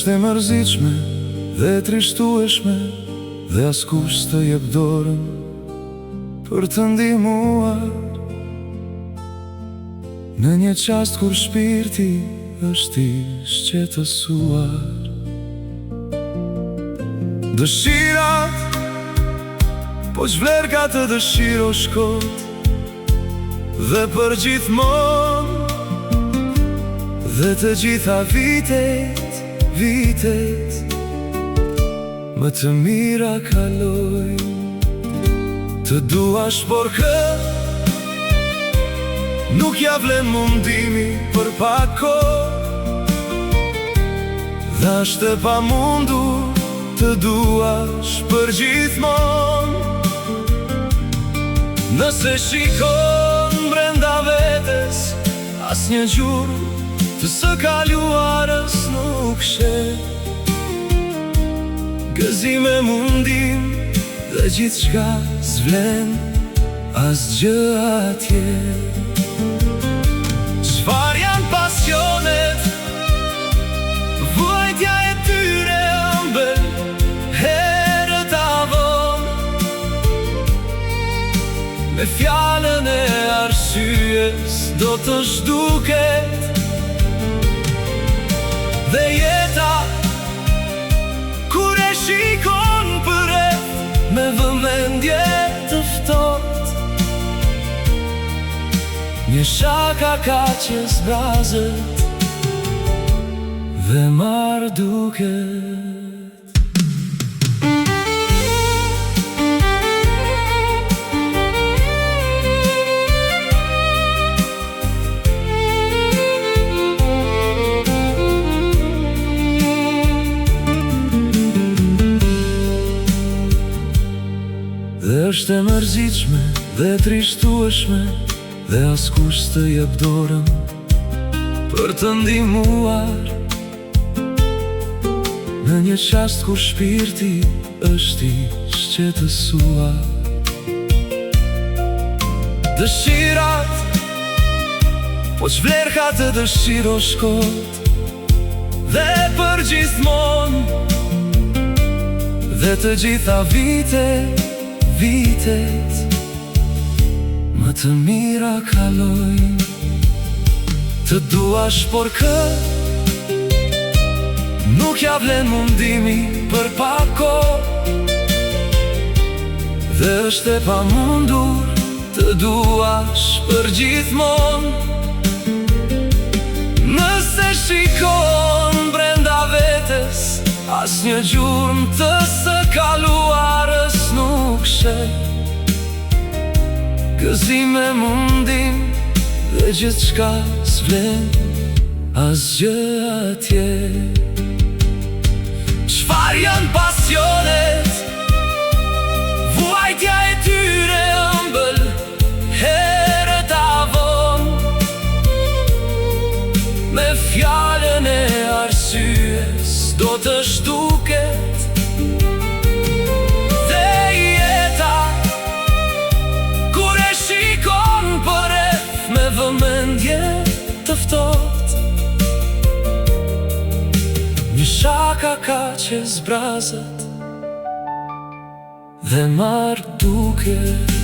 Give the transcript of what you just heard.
Është e mërzitshme dhe e trishtueshme, dhe askush të jep dorën për të ndihmuar në një qast kur shpirti është i shqetësuar. Dëshirat po çvler ka të dëshirosh kot, dhe për gjithmonë, dhe të gjitha vitet, vitet më të mira kalojnë. Të duash por kë nuk ja vlen mundimi për pak kohë, dhe është e pamundur të duash për gjithmonë. Nëse shikon brenda vetes, asnjë gjurmë të së kaluarës nuk sheh. Gëzime, mundim dhe gjithçka s'vlen asgjë atje. Çfarë janë pasionet, vuajtja e tyre ëmbël herët avon, me fjalën e arsyes do të zhduket. Dhe jeta kur e shikon përreth me vëmendje të ftohtë, një shaka ka që zbrazët dhe marr duket. Dhe është e mërzitshme dhe e trishtueshme, dhe askush të jep dorën për të ndihmuar në një qast kur shpirti është i shqetësuar. Dëshirat po çvler ka të dëshirosh kot, dhe për gjithmonë, dhe të gjitha vitet, vitet më të mira kalojnë. Të duash por kë nuk ja vlen mundimi për pak kohë, dhe është e pamundur të duash për gjithmonë. Nëse shikon brenda vetes, asnjë gjurmë të së kaluarës nuk sheh. Gëzime, mundim dhe gjithçka s'vlen asgjë atje. Çfarë janë pasionet, vuajtja e tyre ëmbël herët avon, me fjalën e arsyes do të zhduket. Dhe jeta kur e shikon përreth me vëmendje të ftohtë, një shaka ka që zbrazët dhe marr duket.